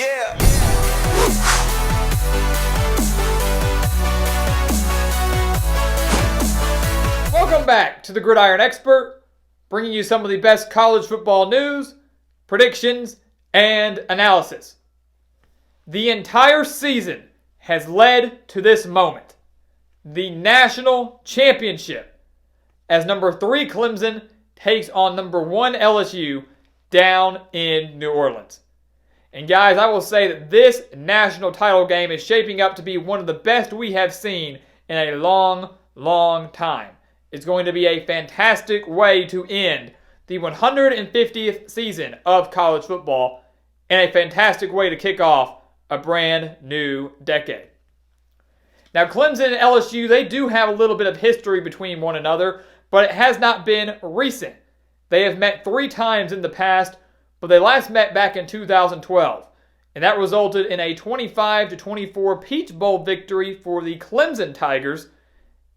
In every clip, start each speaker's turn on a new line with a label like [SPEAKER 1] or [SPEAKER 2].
[SPEAKER 1] Yeah.
[SPEAKER 2] Welcome back to the Gridiron Expert, bringing you some of the best college football news, predictions, and analysis. The entire season has led to this moment, the national championship, as number 3 Clemson takes on number 1 LSU down in New Orleans. And guys, I will say that this national title game is shaping up to be one of the best we have seen in a long, long time. It's going to be a fantastic way to end the 150th season of college football and a fantastic way to kick off a brand new decade. Now, Clemson and LSU, they do have a little bit of history between one another, but it has not been recent. They have met 3 times in the past, but they last met back in 2012, and that resulted in a 25-24 Peach Bowl victory for the Clemson Tigers,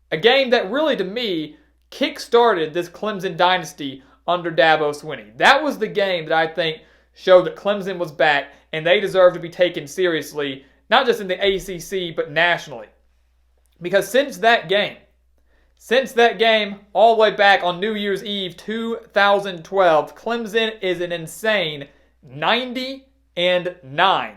[SPEAKER 2] a game that really, to me, kick-started this Clemson dynasty under Dabo Swinney. That was the game that I think showed that Clemson was back, and they deserve to be taken seriously, not just in the ACC, but nationally. Because since that game, all the way back on New Year's Eve 2012, Clemson is an insane 90-9.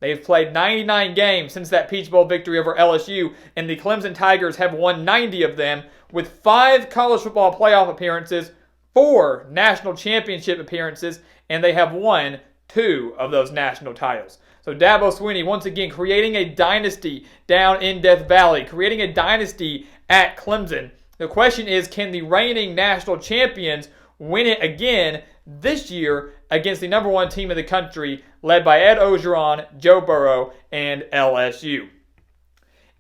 [SPEAKER 2] They've played 99 games since that Peach Bowl victory over LSU, and the Clemson Tigers have won 90 of them, with 5 college football playoff appearances, 4 national championship appearances, and they have won 2 of those national titles. So Dabo Swinney, once again, creating a dynasty down in Death Valley, creating a dynasty at Clemson. The question is, can the reigning national champions win it again this year against the number 1 team in the country, led by Ed Orgeron, Joe Burrow, and LSU?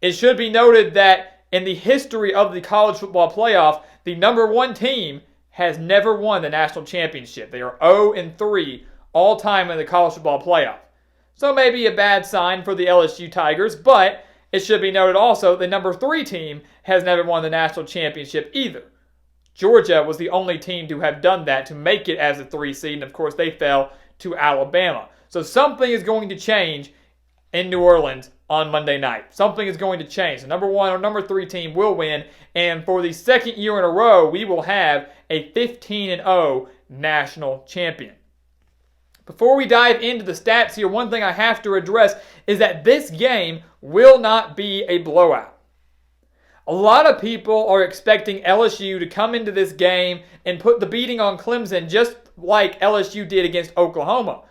[SPEAKER 2] It should be noted that in the history of the college football playoff, the number 1 team has never won the national championship. They are 0-3 all time in the college football playoff. So maybe a bad sign for the LSU Tigers, but it should be noted also the number 3 team has never won the national championship either. Georgia was the only team to have done that, to make it as a 3 seed, and of course they fell to Alabama. So something is going to change in New Orleans on Monday night. Something is going to change. The number 1 or number 3 team will win, and for the second year in a row, we will have a 15-0 national champion. Before we dive into the stats here, one thing I have to address is that this game will not be a blowout. A lot of people are expecting LSU to come into this game and put the beating on Clemson just like LSU did against Oklahoma,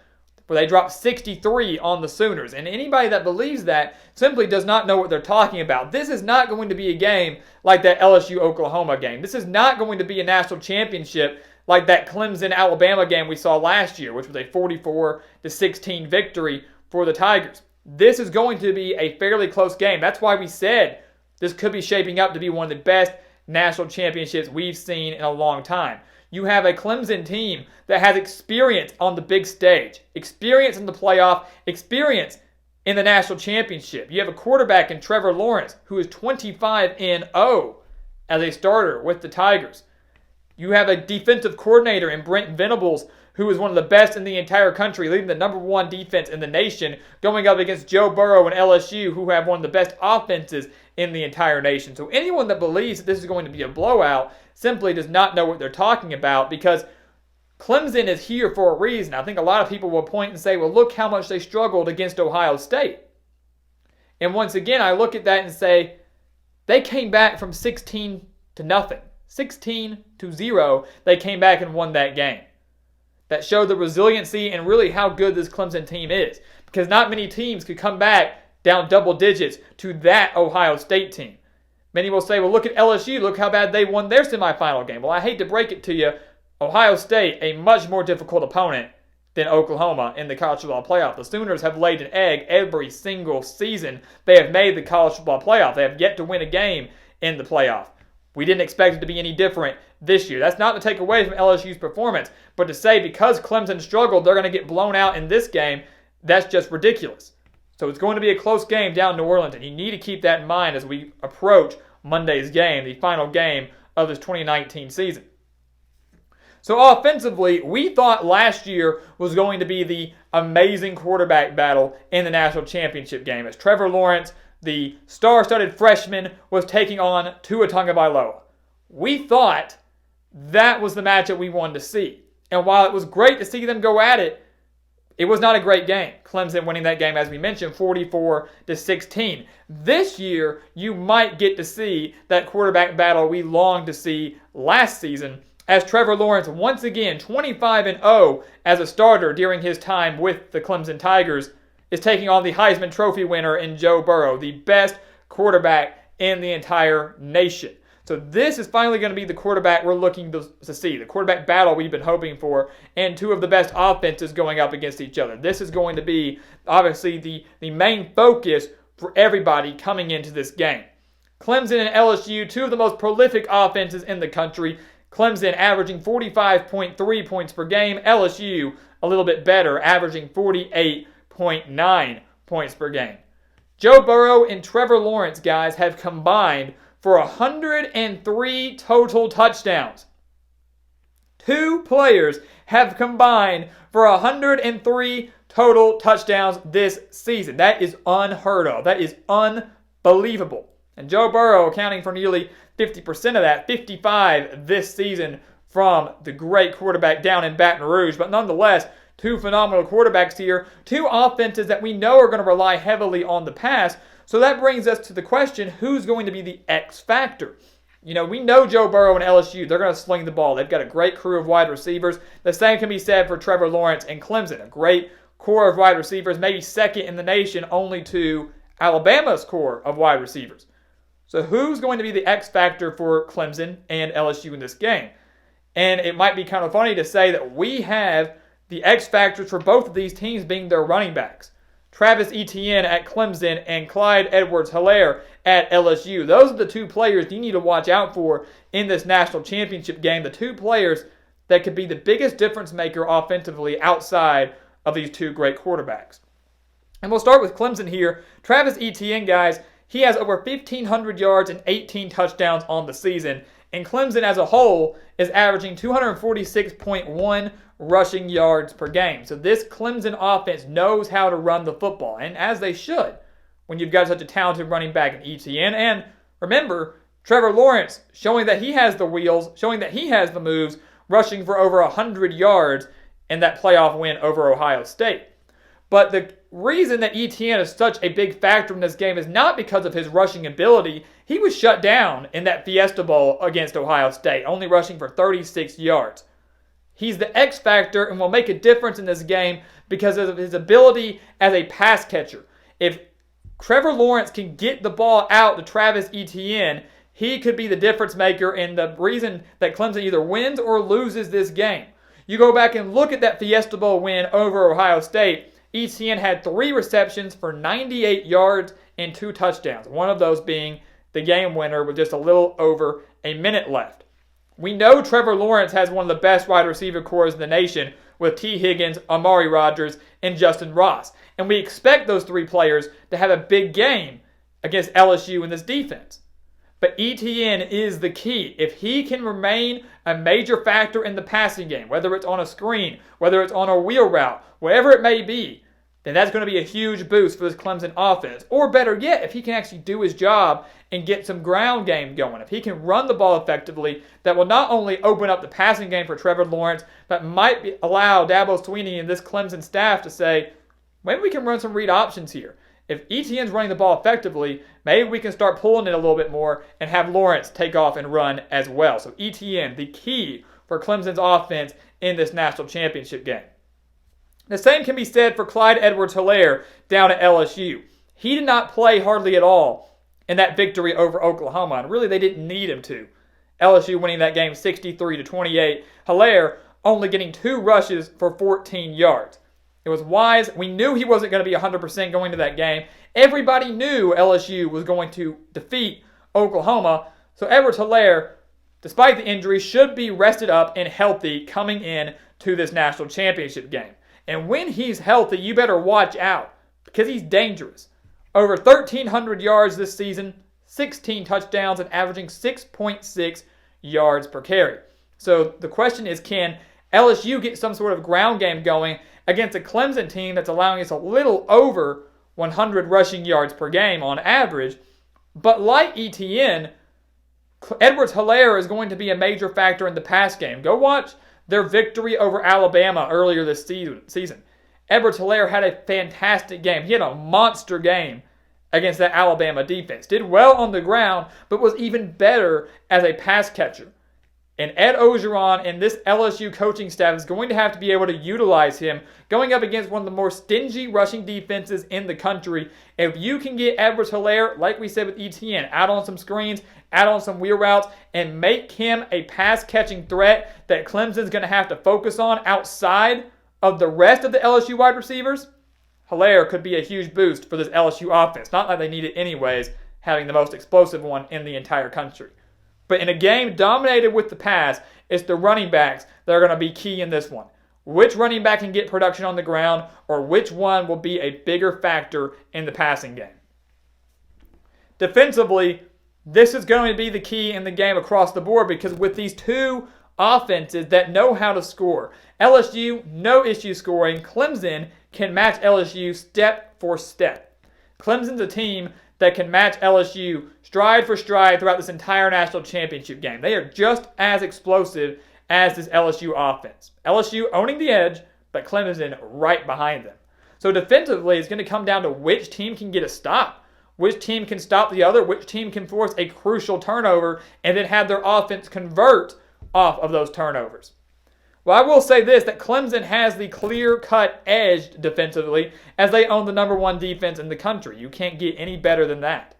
[SPEAKER 2] where they dropped 63 on the Sooners. And anybody that believes that simply does not know what they're talking about. This is not going to be a game like that LSU-Oklahoma game. This is not going to be a national championship like that Clemson-Alabama game we saw last year, which was a 44-16 victory for the Tigers. This is going to be a fairly close game. That's why we said this could be shaping up to be one of the best national championships we've seen in a long time. You have a Clemson team that has experience on the big stage, experience in the playoff, experience in the national championship. You have a quarterback in Trevor Lawrence who is 25-0 as a starter with the Tigers. You have a defensive coordinator in Brent Venables who is one of the best in the entire country, leading the number 1 defense in the nation, going up against Joe Burrow and LSU, who have one of the best offenses in the entire nation. So anyone that believes that this is going to be a blowout simply does not know what they're talking about, because Clemson is here for a reason. I think a lot of people will point and say, well, look how much they struggled against Ohio State. And once again, I look at that and say, they came back from 16-0. 16-0, they came back and won that game. That showed the resiliency and really how good this Clemson team is, because not many teams could come back down double digits to that Ohio State team. Many will say, well, look at LSU. Look how bad they won their semifinal game. Well, I hate to break it to you. Ohio State, a much more difficult opponent than Oklahoma in the college football playoff. The Sooners have laid an egg every single season they have made the college football playoff. They have yet to win a game in the playoff. We didn't expect it to be any different this year. That's not to take away from LSU's performance, but to say because Clemson struggled, they're going to get blown out in this game, that's just ridiculous. So it's going to be a close game down in New Orleans, and you need to keep that in mind as we approach Monday's game, the final game of this 2019 season. So offensively, we thought last year was going to be the amazing quarterback battle in the national championship game as Trevor Lawrence, the star-studded freshman, was taking on Tua Tagovailoa. We thought that was the matchup we wanted to see. And while it was great to see them go at it, it was not a great game. Clemson winning that game, as we mentioned, 44-16. This year, you might get to see that quarterback battle we longed to see last season, as Trevor Lawrence, once again, 25-0 as a starter during his time with the Clemson Tigers, is taking on the Heisman Trophy winner in Joe Burrow, the best quarterback in the entire nation. So this is finally going to be the quarterback we're looking to see, the quarterback battle we've been hoping for, and two of the best offenses going up against each other. This is going to be, obviously, the main focus for everybody coming into this game. Clemson and LSU, two of the most prolific offenses in the country. Clemson averaging 45.3 points per game. LSU a little bit better, averaging 48.9 points per game. Joe Burrow and Trevor Lawrence, guys, have combined for 103 total touchdowns. Two players have combined for 103 total touchdowns this season. That is unheard of. That is unbelievable. And Joe Burrow accounting for nearly 50% of that, 55 this season from the great quarterback down in Baton Rouge. But nonetheless, two phenomenal quarterbacks here, two offenses that we know are going to rely heavily on the pass. So that brings us to the question, who's going to be the X factor? You know, we know Joe Burrow and LSU, they're going to sling the ball. They've got a great crew of wide receivers. The same can be said for Trevor Lawrence and Clemson, a great core of wide receivers, maybe second in the nation only to Alabama's core of wide receivers. So who's going to be the X factor for Clemson and LSU in this game? And it might be kind of funny to say that we have the X factors for both of these teams being their running backs. Travis Etienne at Clemson and Clyde Edwards-Helaire at LSU. Those are the two players you need to watch out for in this national championship game. The two players that could be the biggest difference maker offensively outside of these two great quarterbacks. And we'll start with Clemson here. Travis Etienne, guys, he has over 1,500 yards and 18 touchdowns on the season. And Clemson as a whole is averaging 246.1 rushing yards per game. So this Clemson offense knows how to run the football, and as they should when you've got such a talented running back in ETN. And remember, Trevor Lawrence showing that he has the wheels, showing that he has the moves, rushing for over 100 yards in that playoff win over Ohio State. But the reason that ETN is such a big factor in this game is not because of his rushing ability. He was shut down in that Fiesta Bowl against Ohio State, only rushing for 36 yards. He's the X factor and will make a difference in this game because of his ability as a pass catcher. If Trevor Lawrence can get the ball out to Travis Etienne, he could be the difference maker and the reason that Clemson either wins or loses this game. You go back and look at that Fiesta Bowl win over Ohio State. Etienne had 3 receptions for 98 yards and 2 touchdowns, one of those being the game winner with just a little over a minute left. We know Trevor Lawrence has one of the best wide receiver cores in the nation with T. Higgins, Amari Rodgers, and Justin Ross. And we expect those 3 players to have a big game against LSU in this defense. But Etienne is the key. If he can remain a major factor in the passing game, whether it's on a screen, whether it's on a wheel route, whatever it may be, then that's going to be a huge boost for this Clemson offense. Or better yet, if he can actually do his job and get some ground game going, if he can run the ball effectively, that will not only open up the passing game for Trevor Lawrence, but might allow Dabo Swinney and this Clemson staff to say, maybe we can run some read options here. If Etienne's running the ball effectively, maybe we can start pulling it a little bit more and have Lawrence take off and run as well. So Etienne, the key for Clemson's offense in this national championship game. The same can be said for Clyde Edwards-Helaire down at LSU. He did not play hardly at all in that victory over Oklahoma, and really they didn't need him to. LSU winning that game 63-28. Helaire only getting 2 rushes for 14 yards. It was wise. We knew he wasn't going to be 100% going to that game. Everybody knew LSU was going to defeat Oklahoma. So Edwards-Helaire, despite the injury, should be rested up and healthy coming in to this national championship game. And when he's healthy, you better watch out because he's dangerous. Over 1,300 yards this season, 16 touchdowns, and averaging 6.6 yards per carry. So the question is, can LSU get some sort of ground game going against a Clemson team that's allowing us a little over 100 rushing yards per game on average? But like ETN, Edwards-Helaire is going to be a major factor in the pass game. Go watch their victory over Alabama earlier this season. Edwards-Helaire had a fantastic game. He had a monster game against that Alabama defense. Did well on the ground, but was even better as a pass catcher. And Ed Orgeron and this LSU coaching staff is going to have to be able to utilize him going up against one of the more stingy rushing defenses in the country. If you can get Edwards-Helaire, like we said with ETN, out on some screens, out on some wheel routes, and make him a pass-catching threat that Clemson's going to have to focus on outside of the rest of the LSU wide receivers, Helaire could be a huge boost for this LSU offense. Not that they need it anyways, having the most explosive one in the entire country. But in a game dominated with the pass, it's the running backs that are going to be key in this one. Which running back can get production on the ground, or which one will be a bigger factor in the passing game? Defensively, this is going to be the key in the game across the board, because with these two offenses that know how to score, LSU, no issue scoring. Clemson can match LSU step for step. Clemson's a team that can match LSU stride for stride throughout this entire national championship game. They are just as explosive as this LSU offense. LSU owning the edge, but Clemson right behind them. So defensively, it's going to come down to which team can get a stop, which team can stop the other, which team can force a crucial turnover and then have their offense convert off of those turnovers. Well, I will say this, that Clemson has the clear-cut edge defensively as they own the number one defense in the country. You can't get any better than that.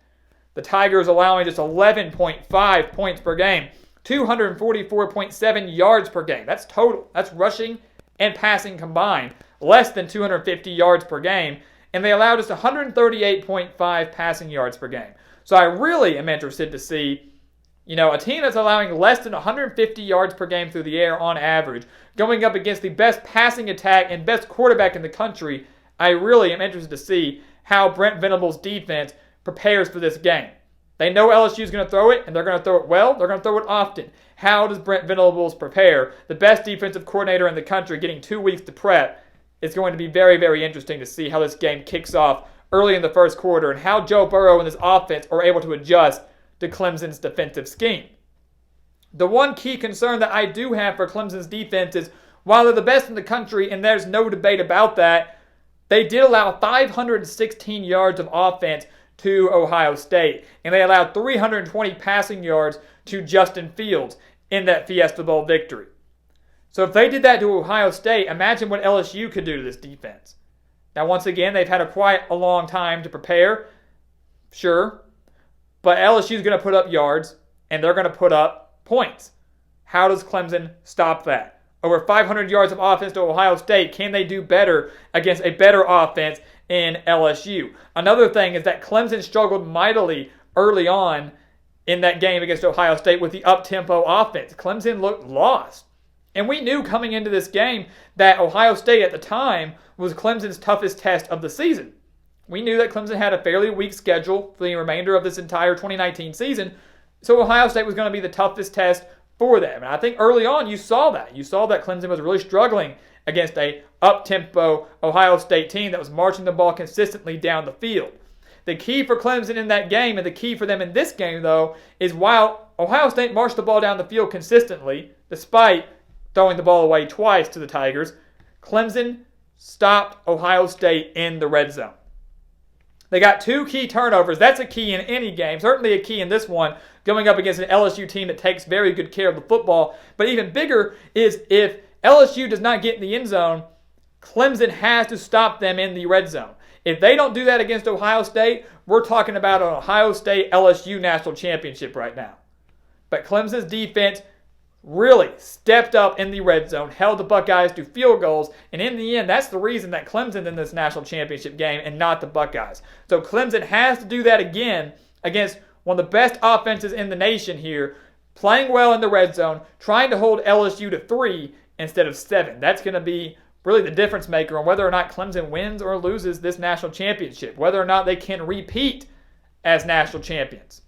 [SPEAKER 2] The Tigers allowing just 11.5 points per game, 244.7 yards per game. That's total. That's rushing and passing combined. Less than 250 yards per game. And they allow just 138.5 passing yards per game. So I really am interested to see a team that's allowing less than 150 yards per game through the air on average, going up against the best passing attack and best quarterback in the country. I really am interested to see how Brent Venables' defense prepares for this game. They know LSU is going to throw it, and they're going to throw it well. They're going to throw it often. How does Brent Venables prepare? The best defensive coordinator in the country getting 2 weeks to prep. It's going to be very, very interesting to see how this game kicks off early in the first quarter and how Joe Burrow and his offense are able to adjust to Clemson's defensive scheme. The one key concern that I do have for Clemson's defense is, while they're the best in the country, and there's no debate about that, they did allow 516 yards of offense to Ohio State, and they allowed 320 passing yards to Justin Fields in that Fiesta Bowl victory. So if they did that to Ohio State, imagine what LSU could do to this defense. Now, once again, they've had quite a long time to prepare, sure, but LSU is going to put up yards, and they're going to put up points. How does Clemson stop that? Over 500 yards of offense to Ohio State. Can they do better against a better offense in LSU? Another thing is that Clemson struggled mightily early on in that game against Ohio State with the up-tempo offense. Clemson looked lost. And we knew coming into this game that Ohio State at the time was Clemson's toughest test of the season. We knew that Clemson had a fairly weak schedule for the remainder of this entire 2019 season, so Ohio State was going to be the toughest test for them. And I think early on you saw that. You saw that Clemson was really struggling against a up-tempo Ohio State team that was marching the ball consistently down the field. The key for Clemson in that game, and the key for them in this game, though, is while Ohio State marched the ball down the field consistently, despite throwing the ball away twice to the Tigers, Clemson stopped Ohio State in the red zone. They got 2 key turnovers. That's a key in any game. Certainly a key in this one, going up against an LSU team that takes very good care of the football. But even bigger is if LSU does not get in the end zone, Clemson has to stop them in the red zone. If they don't do that against Ohio State, we're talking about an Ohio State-LSU national championship right now. But Clemson's defense really stepped up in the red zone, held the Buckeyes to field goals, and in the end, that's the reason that Clemson's in this national championship game and not the Buckeyes. So Clemson has to do that again against one of the best offenses in the nation here, playing well in the red zone, trying to hold LSU to 3 instead of 7. That's going to be really the difference maker on whether or not Clemson wins or loses this national championship, whether or not they can repeat as national champions.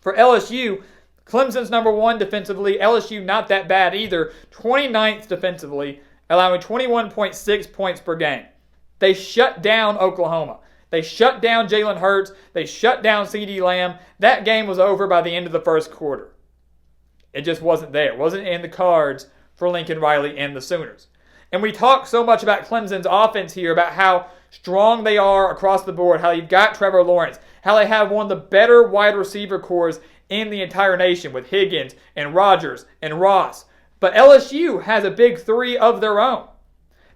[SPEAKER 2] For LSU, Clemson's number 1 defensively. LSU not that bad either. 29th defensively, allowing 21.6 points per game. They shut down Oklahoma. They shut down Jalen Hurts. They shut down CeeDee Lamb. That game was over by the end of the first quarter. It just wasn't there. It wasn't in the cards for Lincoln Riley and the Sooners. And we talk so much about Clemson's offense here, about how strong they are across the board, how you've got Trevor Lawrence, how they have one of the better wide receiver cores in the entire nation with Higgins and Rodgers and Ross. But LSU has a big 3 of their own.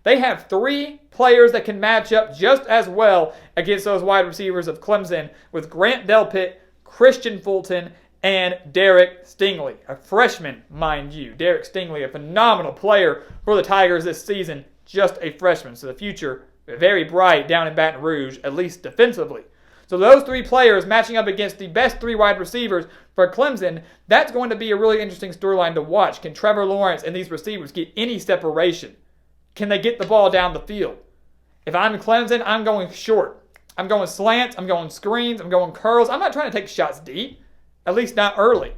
[SPEAKER 2] They have 3 players that can match up just as well against those wide receivers of Clemson with Grant Delpit, Christian Fulton, and Derek Stingley, a freshman, mind you. Derek Stingley, a phenomenal player for the Tigers this season, just a freshman. So the future, very bright down in Baton Rouge, at least defensively. So those 3 players matching up against the best 3 wide receivers for Clemson, that's going to be a really interesting storyline to watch. Can Trevor Lawrence and these receivers get any separation? Can they get the ball down the field? If I'm Clemson, I'm going short. I'm going slants. I'm going screens. I'm going curls. I'm not trying to take shots deep, at least not early.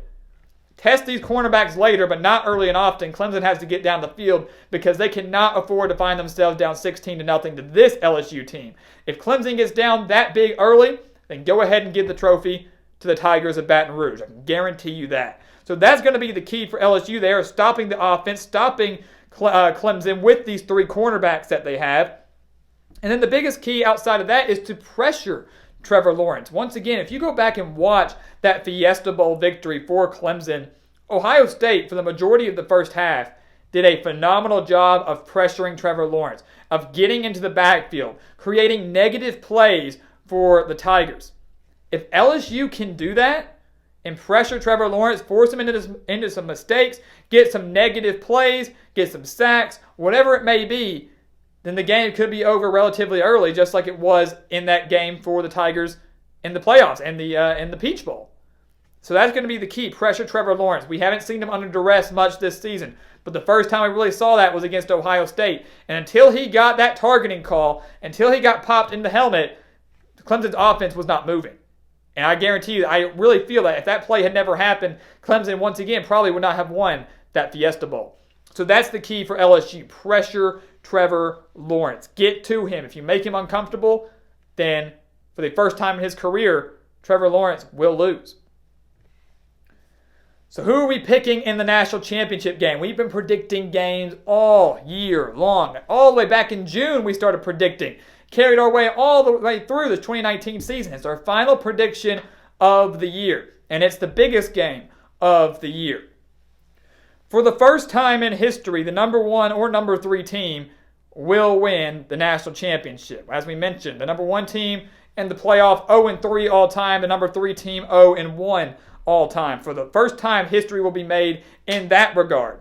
[SPEAKER 2] Test these cornerbacks later, but not early and often. Clemson has to get down the field because they cannot afford to find themselves down 16-0 to this LSU team. If Clemson gets down that big early, then go ahead and give the trophy to the Tigers of Baton Rouge. I can guarantee you that. So that's going to be the key for LSU there, stopping the offense, stopping Clemson with these 3 cornerbacks that they have. And then the biggest key outside of that is to pressure Trevor Lawrence. Once again, if you go back and watch that Fiesta Bowl victory for Clemson, Ohio State, for the majority of the first half, did a phenomenal job of pressuring Trevor Lawrence, of getting into the backfield, creating negative plays for the Tigers. If LSU can do that and pressure Trevor Lawrence, force him into some mistakes, get some negative plays, get some sacks, whatever it may be, then the game could be over relatively early, just like it was in that game for the Tigers in the playoffs and in the Peach Bowl. So that's going to be the key, pressure Trevor Lawrence. We haven't seen him under duress much this season, but the first time we really saw that was against Ohio State. And until he got that targeting call, until he got popped in the helmet, Clemson's offense was not moving. And I guarantee you, I really feel that if that play had never happened, Clemson, once again, probably would not have won that Fiesta Bowl. So that's the key for LSU. Pressure Trevor Lawrence. Get to him. If you make him uncomfortable, then for the first time in his career, Trevor Lawrence will lose. So who are we picking in the national championship game? We've been predicting games all year long. All the way back in June, we started predicting. Carried our way all the way through the 2019 season. It's our final prediction of the year. And it's the biggest game of the year. For the first time in history, the number 1 or number 3 team will win the national championship. As we mentioned, the number 1 team in the playoff 0-3 all time, the number 3 team 0-1 all time. For the first time, history will be made in that regard.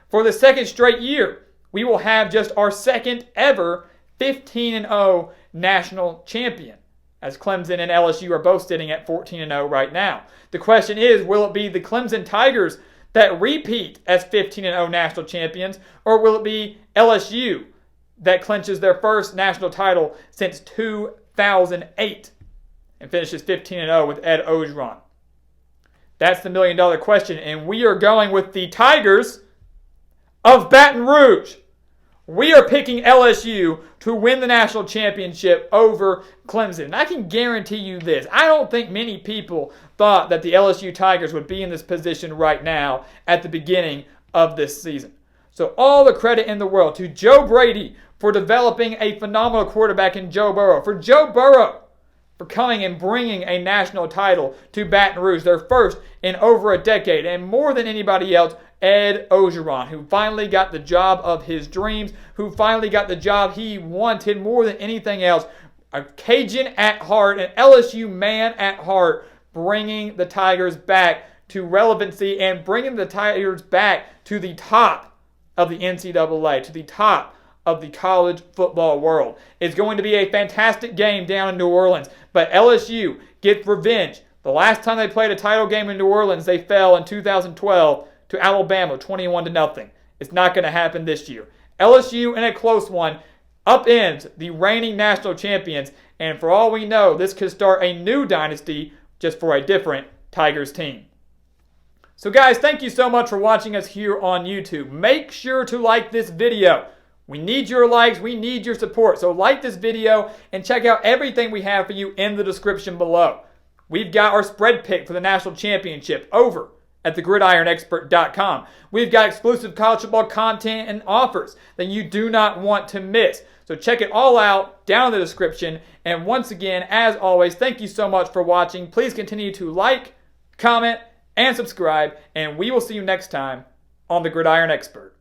[SPEAKER 2] For the second straight year, we will have just our second ever 15-0 national champion, as Clemson and LSU are both sitting at 14-0 right now. The question is, will it be the Clemson Tigers that repeat as 15-0 national champions, or will it be LSU that clinches their first national title since 2008 and finishes 15-0 with Ed Orgeron? That's the million-dollar question, and we are going with the Tigers of Baton Rouge. We are picking LSU to win the national championship over Clemson. And I can guarantee you this. I don't think many people thought that the LSU Tigers would be in this position right now at the beginning of this season. So all the credit in the world to Joe Brady for developing a phenomenal quarterback in Joe Burrow. For Joe Burrow for coming and bringing a national title to Baton Rouge, their first in over a decade. And more than anybody else, Ed Orgeron, who finally got the job of his dreams, who finally got the job he wanted more than anything else. A Cajun at heart, an LSU man at heart, bringing the Tigers back to relevancy and bringing the Tigers back to the top of the NCAA, to the top of the college football world. It's going to be a fantastic game down in New Orleans, but LSU gets revenge. The last time they played a title game in New Orleans, they fell in 2012 to Alabama 21-0. It's not going to happen this year. LSU in a close one upends the reigning national champions, and for all we know, this could start a new dynasty just for a different Tigers team. So guys, thank you so much for watching us here on YouTube. Make sure to like this video. We need your likes, we need your support. So like this video and check out everything we have for you in the description below. We've got our spread pick for the national championship over at thegridironexpert.com. We've got exclusive college football content and offers that you do not want to miss. So check it all out down in the description. And once again, as always, thank you so much for watching. Please continue to like, comment, and subscribe. And we will see you next time on The Gridiron Expert.